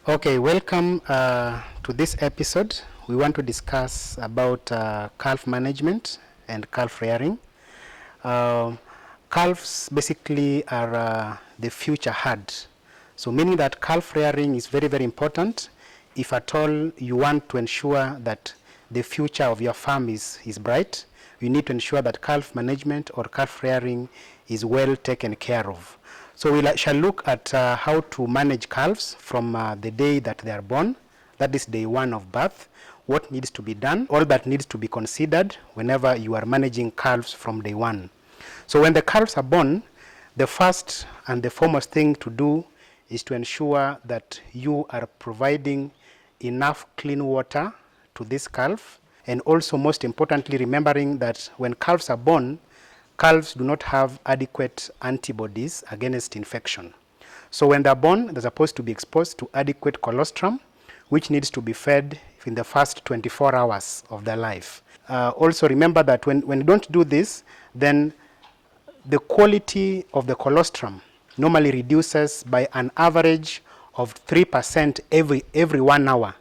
Okay, welcome to this episode. We want to discuss about calf management and calf rearing. Uh, Calves basically are the future herd. So meaning that calf rearing is very, very important if at all you want to ensure that the future of your farm is bright. You need to ensure that calf management or calf rearing is well taken care of. So we shall look at how to manage calves from the day that they are born, that is day one of birth, what needs to be done, all that needs to be considered whenever you are managing calves from day one. So when the calves are born, the first and the foremost thing to do is to ensure that you are providing enough clean water to this calf, and also most importantly remembering that when calves are born, calves do not have adequate antibodies against infection. So when they're born, they're supposed to be exposed to adequate colostrum, which needs to be fed in the first 24 hours of their life. Also remember that when you don't do this, then the quality of the colostrum normally reduces by an average of 3% every 1 hour,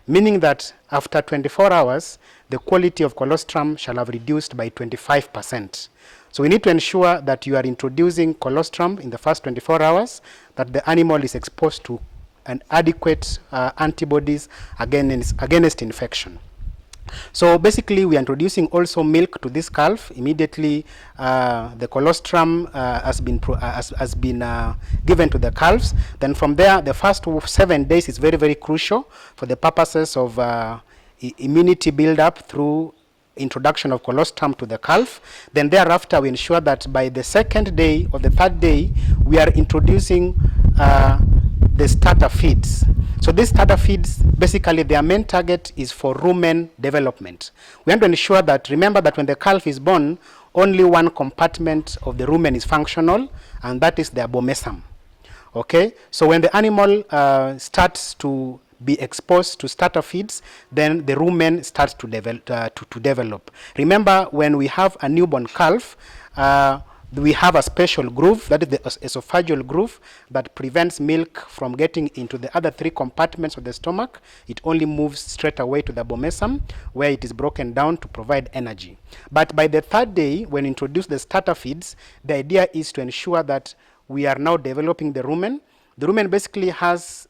meaning that after 24 hours, the quality of colostrum shall have reduced by 25%. So we need to ensure that you are introducing colostrum in the first 24 hours, that the animal is exposed to an adequate antibodies against infection. So basically we are introducing also milk to this calf. Immediately the colostrum has been given to the calves. Then from there, the first 7 days is very, very crucial for the purposes of immunity build-up through introduction of colostrum to the calf. Then thereafter we ensure that by the second day or the third day we are introducing the starter feeds. So these starter feeds, basically their main target is for rumen development. We want to ensure that, remember that when the calf is born, only one compartment of the rumen is functional, and that is the abomasum. Okay, so when the animal starts to be exposed to starter feeds, then the rumen starts to develop. Remember, when we have a newborn calf, we have a special groove, that is the esophageal groove, that prevents milk from getting into the other 3 compartments of the stomach. It only moves straight away to the abomasum, where it is broken down to provide energy. But by the 3rd day, when we introduce the starter feeds, the idea is to ensure that we are now developing the rumen. The rumen basically has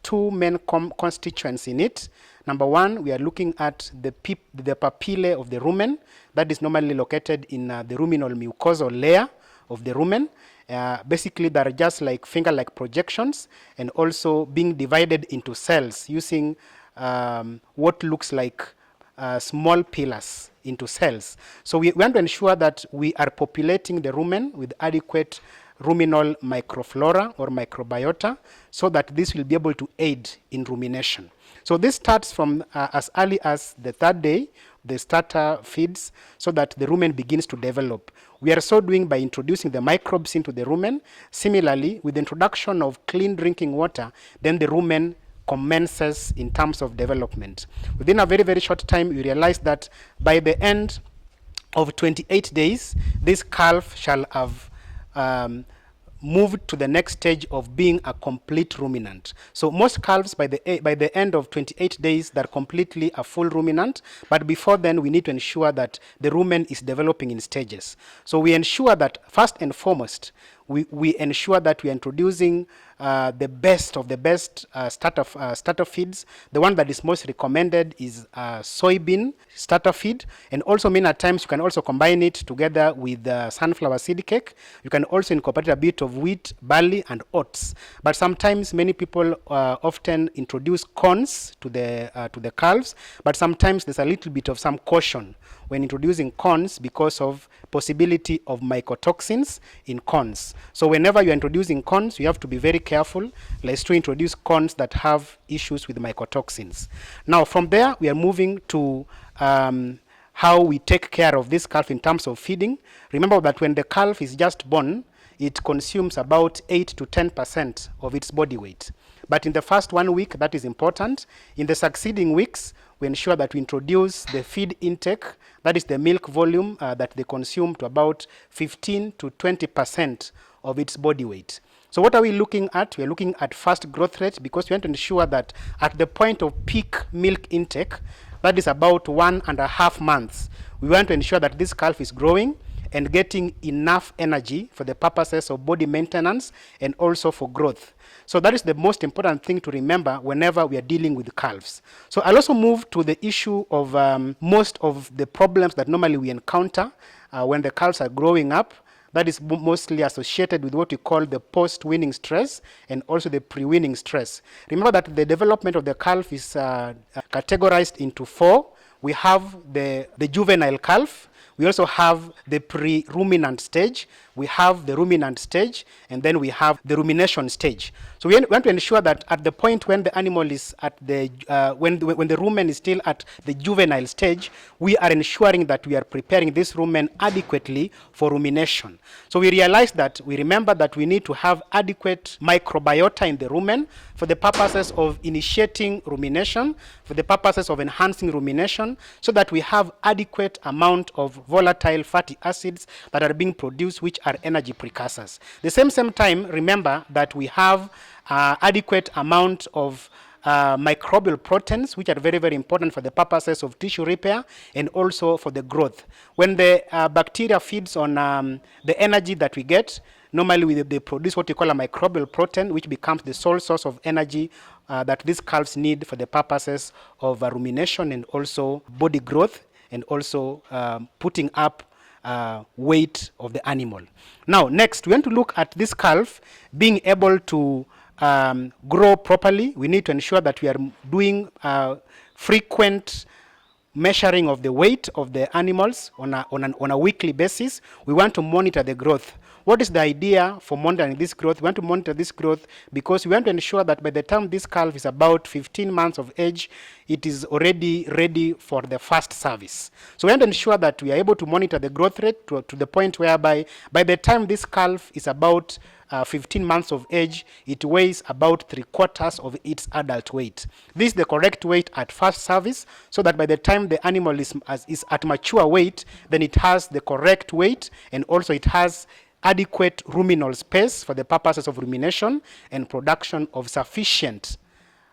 2 main constituents in it. Number 1, we are looking at the papillae of the rumen, that is normally located in the ruminal mucosal layer of the rumen. Basically, they are just like finger-like projections, and also being divided into cells using what looks like small pillars into cells. So we want to ensure that we are populating the rumen with adequate ruminal microflora or microbiota, so that this will be able to aid in rumination. So this starts from as early as the 3rd day, the starter feeds, so that the rumen begins to develop. We are so doing by introducing the microbes into the rumen. Similarly, with the introduction of clean drinking water, then the rumen commences in terms of development. Within a very, very short time, we realize that by the end of 28 days, this calf shall have moved to the next stage of being a complete ruminant. So most calves by the end of 28 days, they're completely a full ruminant, but before then we need to ensure that the rumen is developing in stages. So we ensure that first and foremost, we ensure that we are introducing the best of the best starter feeds. The one that is most recommended is soybean starter feed, and also many at times you can also combine it together with sunflower seed cake. You can also incorporate a bit of wheat, barley, and oats. But sometimes many people often introduce corns to the calves, but sometimes there's a little bit of some caution when introducing corns because of possibility of mycotoxins in corns. So whenever you're introducing corns, you have to be very careful lest to introduce corns that have issues with mycotoxins. Now from there, we are moving to how we take care of this calf in terms of feeding. Remember that when the calf is just born, it consumes about 8 to 10% of its body weight. But in the first 1 week, that is important. In the succeeding weeks, we ensure that we introduce the feed intake, that is the milk volume that they consume, to about 15 to 20% of its body weight. So what are we looking at? We are looking at fast growth rate, because we want to ensure that at the point of peak milk intake, that is about 1.5 months, we want to ensure that this calf is growing and getting enough energy for the purposes of body maintenance and also for growth. So that is the most important thing to remember whenever we are dealing with calves. So I'll also move to the issue of most of the problems that normally we encounter when the calves are growing up. That is mostly associated with what we call the post-weaning stress and also the pre-weaning stress. Remember that the development of the calf is categorized into 4. We have the juvenile calf. We also have the pre-ruminant stage, we have the ruminant stage, and then we have the rumination stage. So we want to ensure that at the point when the animal is at the, when the rumen is still at the juvenile stage, we are ensuring that we are preparing this rumen adequately for rumination. So we remember that we need to have adequate microbiota in the rumen for the purposes of initiating rumination, for the purposes of enhancing rumination, so that we have adequate amount of volatile fatty acids that are being produced, which are energy precursors. The same time, remember that we have adequate amount of microbial proteins, which are very, very important for the purposes of tissue repair and also for the growth. When the bacteria feeds on the energy that we get, normally they produce what we call a microbial protein, which becomes the sole source of energy that these calves need for the purposes of rumination and also body growth, and also putting up weight of the animal. Now, next, we want to look at this calf being able to grow properly. We need to ensure that we are doing frequent measuring of the weight of the animals on a weekly basis. We want to monitor the growth. What is the idea for monitoring this growth? We want to monitor this growth because we want to ensure that by the time this calf is about 15 months of age, it is already ready for the first service. So we want to ensure that we are able to monitor the growth rate to the point whereby by the time this calf is about 15 months of age, it weighs about 3/4 of its adult weight. This is the correct weight at first service, so that by the time the animal is at mature weight, then it has the correct weight, and also it has adequate ruminal space for the purposes of rumination and production of sufficient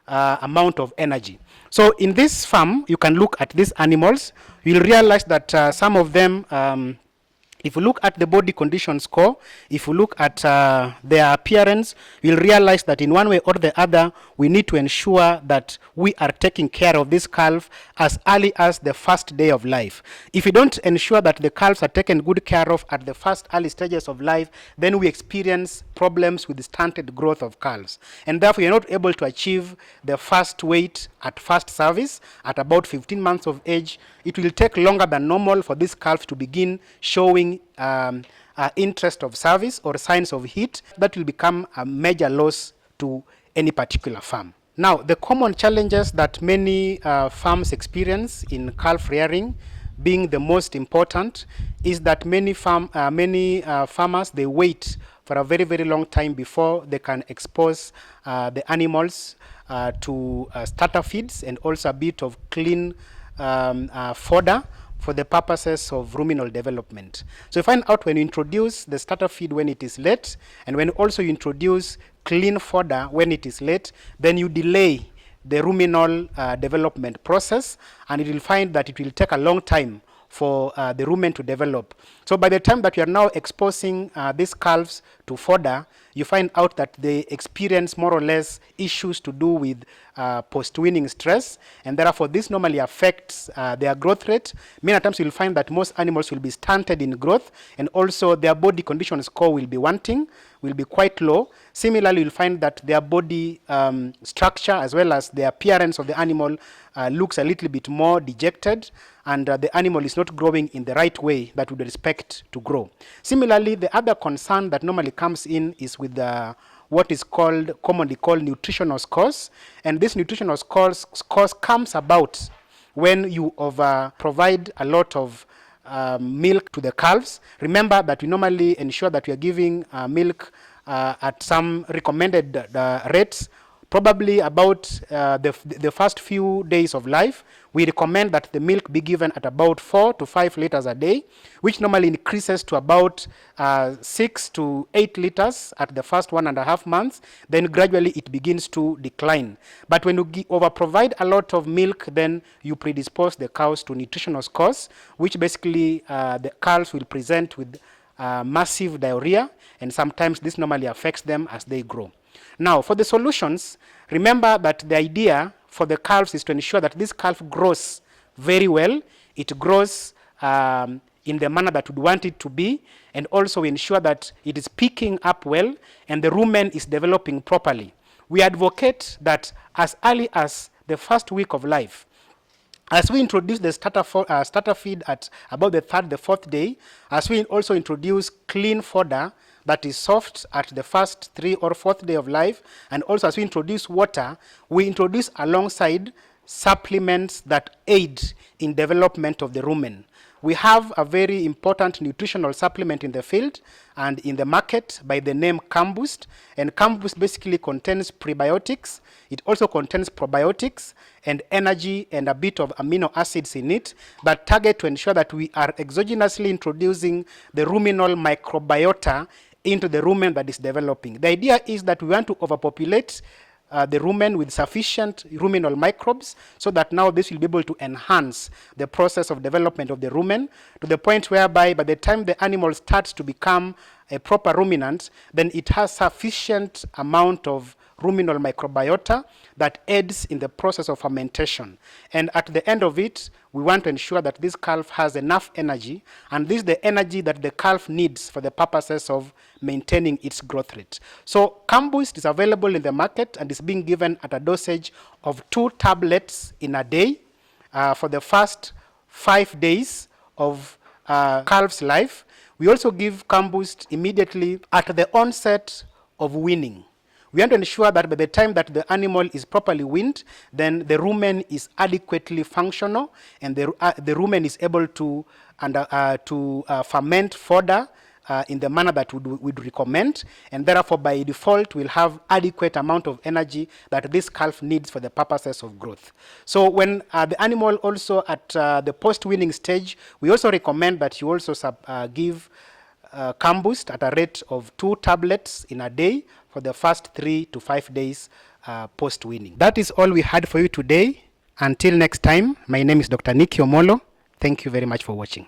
amount of energy. So in this farm, you can look at these animals. You'll realize that some of them, if you look at the body condition score, if you look at their appearance, you'll realize that in one way or the other, we need to ensure that we are taking care of this calf as early as the first day of life. If you don't ensure that the calves are taken good care of at the first early stages of life, then we experience problems with the stunted growth of calves. And therefore, you're not able to achieve the first weight at first service at about 15 months of age. It will take longer than normal for this calf to begin showing interest of service or signs of heat. That will become a major loss to any particular farm. Now, the common challenges that many farms experience in calf rearing, being the most important, is that many farmers, they wait for a very, very long time before they can expose the animals to starter feeds and also a bit of clean fodder for the purposes of ruminal development. So you find out when you introduce the starter feed when it is late, and when also you introduce clean fodder when it is late, then you delay the ruminal development process, and you will find that it will take a long time for the rumen to develop. So by the time that you are now exposing these calves to fodder, you find out that they experience more or less issues to do with post-weaning stress, and therefore this normally affects their growth rate. Many times you'll find that most animals will be stunted in growth, and also their body condition score will be wanting, will be quite low. Similarly, you'll find that their body structure as well as the appearance of the animal looks a little bit more dejected, and the animal is not growing in the right way that would expect to grow. Similarly, the other concern that normally comes in is with what is commonly called nutritional scores, and this nutritional scores comes about when you provide a lot of milk to the calves. Remember that we normally ensure that we are giving milk at some recommended rates probably about the first few days of life, we recommend that the milk be given at about 4 to 5 liters a day, which normally increases to about 6 to 8 liters at the first 1.5 months. Then gradually it begins to decline. But when you over provide a lot of milk, then you predispose the cows to nutritional scores, which basically the calves will present with massive diarrhea, and sometimes this normally affects them as they grow. Now, for the solutions, remember that the idea for the calves is to ensure that this calf grows very well. It grows in the manner that we want it to be, and also ensure that it is picking up well and the rumen is developing properly. We advocate that as early as the first week of life, as we introduce the starter feed at about the 3rd, the 4th day, as we also introduce clean fodder that is soft at the first 3 or 4th day of life, and also as we introduce water, we introduce alongside supplements that aid in development of the rumen. We have a very important nutritional supplement in the field and in the market by the name CALVES, and CALVES basically contains prebiotics. It also contains probiotics and energy and a bit of amino acids in it, but target to ensure that we are exogenously introducing the ruminal microbiota into the rumen that is developing. The idea is that we want to overpopulate the rumen with sufficient ruminal microbes, so that now this will be able to enhance the process of development of the rumen to the point whereby by the time the animal starts to become a proper ruminant, then it has sufficient amount of ruminal microbiota that aids in the process of fermentation. And at the end of it, we want to ensure that this calf has enough energy, and this is the energy that the calf needs for the purposes of maintaining its growth rate. So CALVES is available in the market and is being given at a dosage of 2 tablets in a day for the first 5 days of calf's life. We also give CALVES immediately at the onset of weaning. We want to ensure that by the time that the animal is properly weaned, then the rumen is adequately functional, and the rumen is able to ferment fodder in the manner that we'd recommend, and therefore by default we'll have adequate amount of energy that this calf needs for the purposes of growth. So when the animal also at the post-weaning stage, we also recommend that you also give CALVES at a rate of 2 tablets in a day for the first 3 to 5 days post-weaning. That is all we had for you today. Until next time, my name is Dr. Nicky Omolo. Thank you very much for watching.